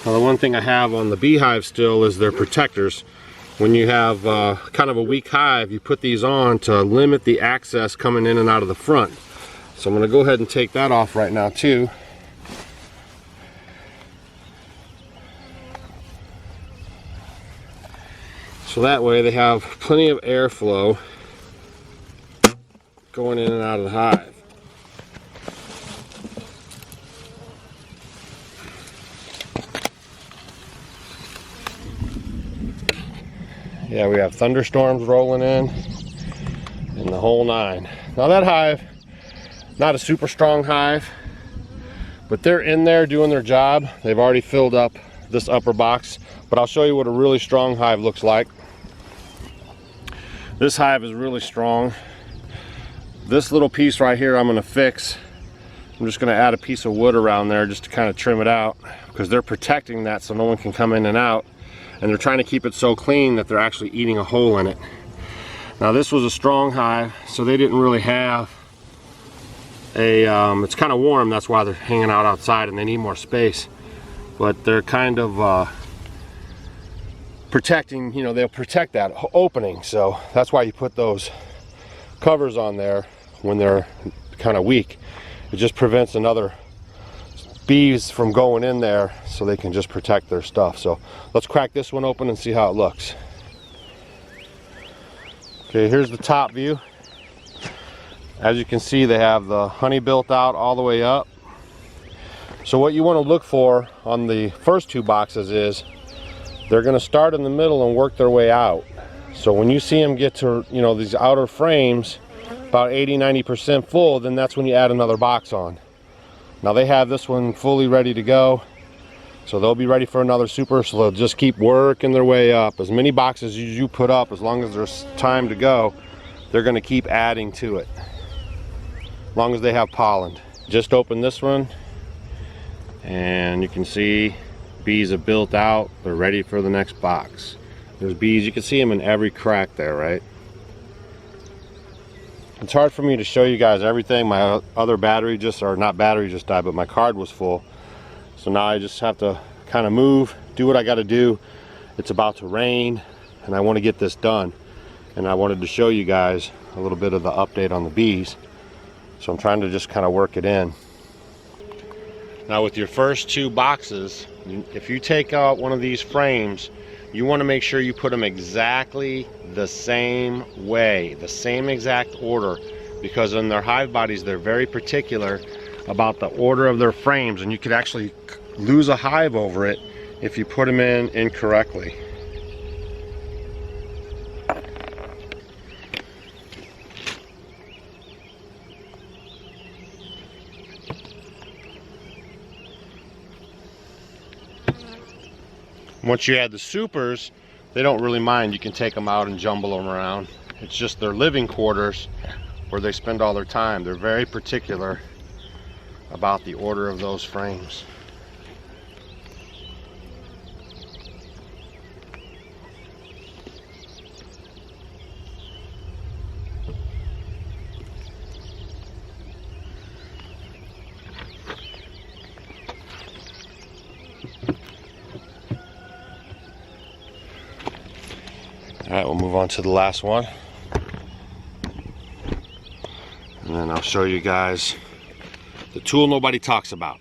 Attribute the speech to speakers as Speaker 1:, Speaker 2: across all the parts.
Speaker 1: Now, the one thing I have on the beehive still is their protectors. When you have kind of a weak hive, you put these on to limit the access coming in and out of the front. So I'm going to go ahead and take that off right now too. So that way they have plenty of airflow going in and out of the hive. Yeah, we have thunderstorms rolling in and the whole nine. Now that hive, not a super strong hive, but they're in there doing their job. They've already filled up this upper box, but I'll show you what a really strong hive looks like. This hive is really strong. This little piece right here I'm going to fix. I'm just going to add a piece of wood around there just to kind of trim it out, because they're protecting that so no one can come in and out. And they're trying to keep it so clean that they're actually eating a hole in it. Now this was a strong hive, so they didn't really have a, it's kind of warm, that's why they're hanging out outside and they need more space. But they're kind of protecting, you know, they'll protect that opening. So that's why you put those covers on there when they're kind of weak. It just prevents another bees from going in there, so they can just protect their stuff. So let's crack this one open and see how it looks. Okay, here's the top view. As you can see, they have the honey built out all the way up. So what you want to look for on the first two boxes is they're going to start in the middle and work their way out. So when you see them get to, you know, these outer frames about 80-90% full, then that's when you add another box on. Now they have this one fully ready to go, so they'll be ready for another super. So they'll just keep working their way up. As many boxes as you put up, as long as there's time to go, they're going to keep adding to it, as long as they have pollen. Just open this one and you can see bees have built out. They're ready for the next box. There's bees, you can see them in every crack there, right? It's hard for me to show you guys everything. My other battery just, or not battery just died, but my card was full. So now I just have to kind of move, do what I got to do. It's about to rain and I want to get this done. And I wanted to show you guys a little bit of the update on the bees. So I'm trying to just kind of work it in. Now with your first two boxes, if you take out one of these frames, you want to make sure you put them exactly the same way, the same exact order, because in their hive bodies they're very particular about the order of their frames, and you could actually lose a hive over it if you put them in incorrectly. Once you add the supers, they don't really mind. You can take them out and jumble them around. It's just their living quarters where they spend all their time. They're very particular about the order of those frames. All right, we'll move on to the last one. And then I'll show you guys the tool nobody talks about.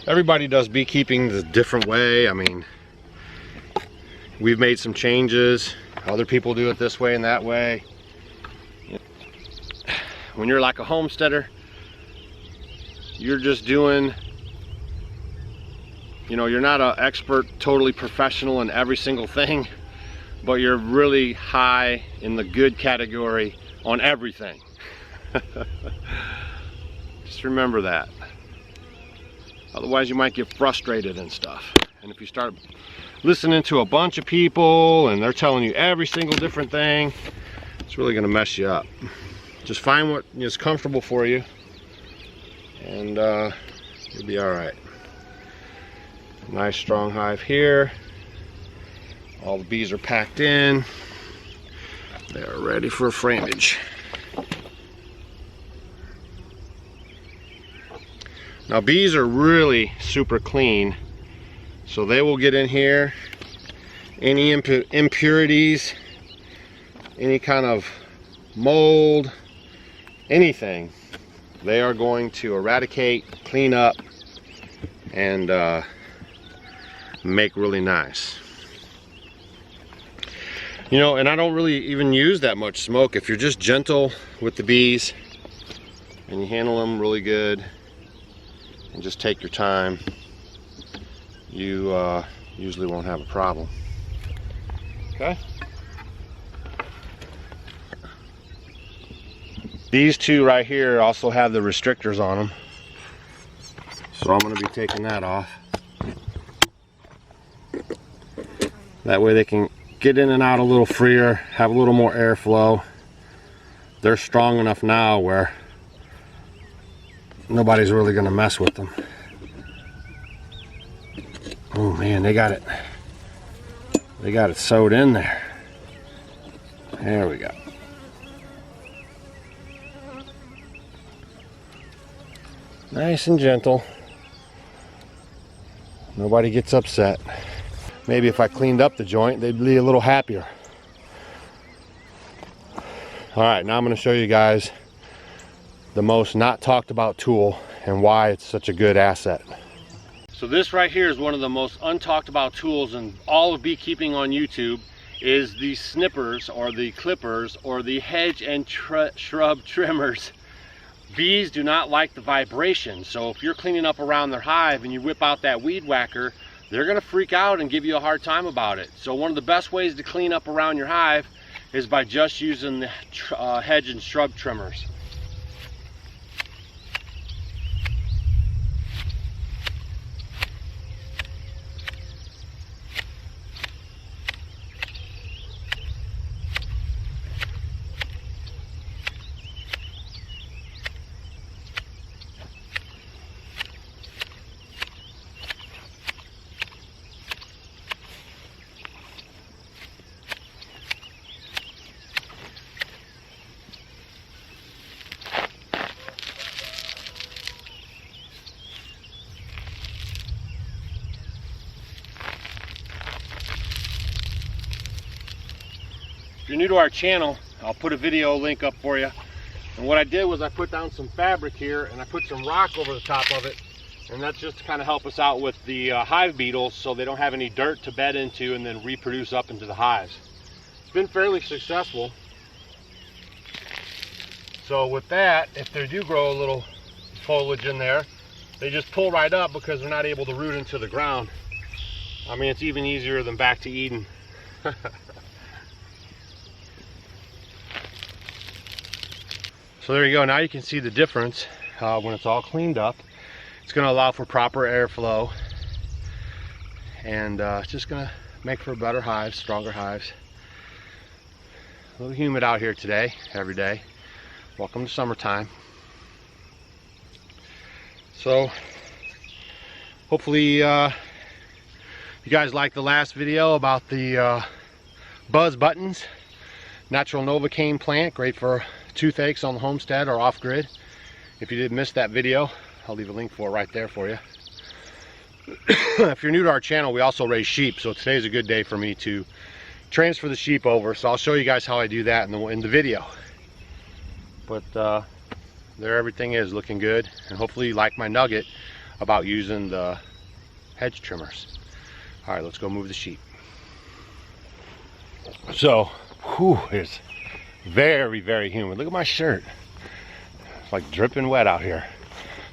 Speaker 1: Everybody does beekeeping the different way. I mean, we've made some changes. Other people do it this way and that way. When you're like a homesteader, you're just doing, you know, you're not an expert, totally professional in every single thing, but you're really high in the good category on everything. Just remember that. Otherwise you might get frustrated and stuff. And if you start listening to a bunch of people and they're telling you every single different thing, it's really gonna mess you up. Just find what is comfortable for you, and you'll be all right. Nice strong hive here. All the bees are packed in. They're ready for framage. Now bees are really super clean, so they will get in here. Any impurities, any kind of mold, anything, they are going to eradicate, clean up, and make really nice. You know, and I don't really even use that much smoke. If you're just gentle with the bees and you handle them really good and just take your time, you usually won't have a problem. Okay. These two right here also have the restrictors on them, so I'm going to be taking that off. That way they can get in and out a little freer, have a little more airflow. They're strong enough now where nobody's really going to mess with them. Oh man, they got it sewed in there. There we go. Nice and gentle. Nobody gets upset. Maybe if I cleaned up the joint, they'd be a little happier. All right, now I'm going to show you guys the most not talked about tool and why it's such a good asset. So this right here is one of the most untalked about tools in all of beekeeping on YouTube, is the snippers or the clippers or the hedge and shrub trimmers. Bees do not like the vibration, so if you're cleaning up around their hive and you whip out that weed whacker, they're going to freak out and give you a hard time about it. So one of the best ways to clean up around your hive is by just using the hedge and shrub trimmers. If you're new to our channel, I'll put a video link up for you. And what I did was I put down some fabric here and I put some rock over the top of it, and that's just to kind of help us out with the hive beetles so they don't have any dirt to bed into and then reproduce up into the hives. It's been fairly successful. So with that, if they do grow a little foliage in there, they just pull right up because they're not able to root into the ground. I mean, it's even easier than back to Eden. So there you go. Now you can see the difference when it's all cleaned up. It's going to allow for proper airflow, and it's just going to make for better hives, stronger hives. A little humid out here today, every day. Welcome to summertime. So hopefully you guys liked the last video about the buzz buttons. Natural Novocaine plant, great for toothaches on the homestead or off grid. If you did miss that video, I'll leave a link for it right there for you. If you're new to our channel, we also raise sheep, so today's a good day for me to transfer the sheep over. So I'll show you guys how I do that in the video. But there everything is looking good, and hopefully you like my nugget about using the hedge trimmers. All right, let's go move the sheep. So it's very, very humid. Look at my shirt. It's like dripping wet out here.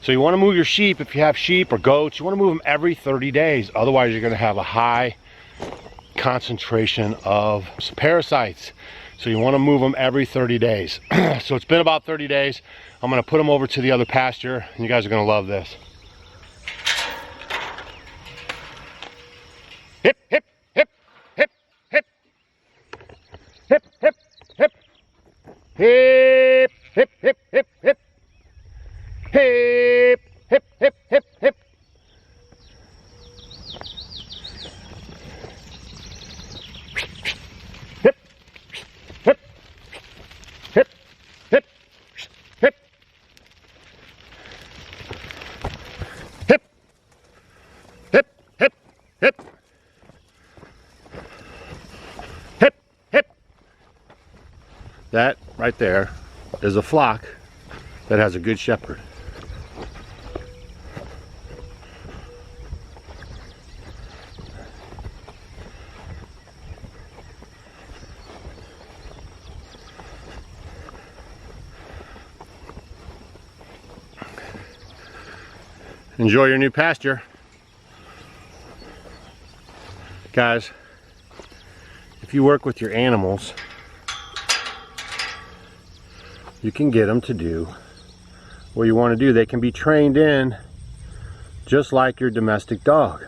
Speaker 1: So you want to move your sheep, if you have sheep or goats, you want to move them every 30 days. Otherwise you're going to have a high concentration of parasites. So you want to move them every 30 days. So it's been about 30 days. I'm going to put them over to the other pasture, and you guys are going to love this. Hip, hip, hip, hip, hip. Hip, hip, hip. Hip, hip, hip, hip, hip. Hip, hip, hip, hip, hip. Hip, hip, hip, hip, hip. right there is a flock that has a good shepherd. Enjoy your new pasture. Guys, if you work with your animals, you can get them to do what you want to do. They can be trained in just like your domestic dog.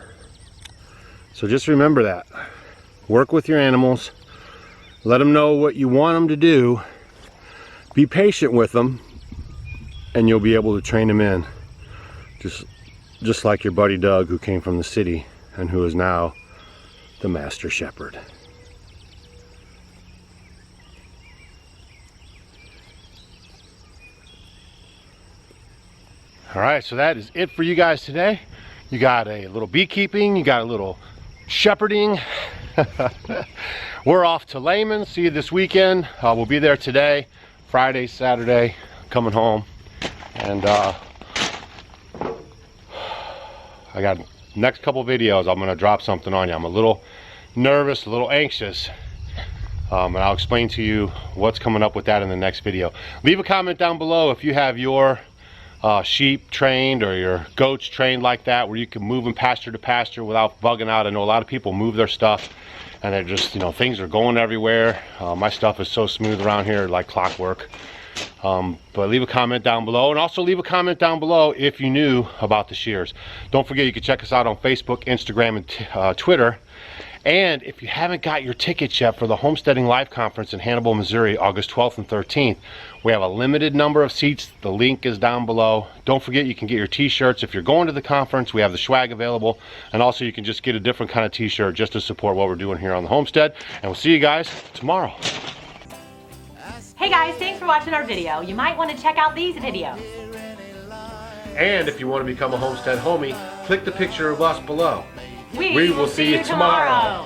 Speaker 1: So just remember that. Work with your animals. Let them know what you want them to do. Be patient with them, and you'll be able to train them in. Just like your buddy Doug, who came from the city and who is now the master shepherd. All right, so that is it for you guys today. You got a little beekeeping, you got a little shepherding. We're off to Lehman. See you this weekend. We'll be there today, Friday, Saturday, coming home. And I got next couple videos, I'm gonna drop something on you. I'm a little nervous, a little anxious, and I'll explain to you what's coming up with that in the next video. Leave a comment down below if you have your sheep trained or your goats trained like that, where you can move them pasture to pasture without bugging out. I know a lot of people move their stuff and they're just, you know, things are going everywhere. My stuff is so smooth around here like clockwork. But leave a comment down below, and also leave a comment down below if you knew about the shears. Don't forget, you can check us out on Facebook, Instagram, and Twitter. And if you haven't got your tickets yet for the Homesteading Live Conference in Hannibal, Missouri, August 12th and 13th, we have a limited number of seats. The link is down below. Don't forget, you can get your t-shirts. If you're going to the conference, we have the swag available. And also, you can just get a different kind of t-shirt just to support what we're doing here on the homestead. And we'll see you guys tomorrow.
Speaker 2: Hey guys, thanks for watching our video. You might want to check out these videos.
Speaker 1: And if you want to become a homestead homie, click the picture of us below.
Speaker 2: We will see you tomorrow.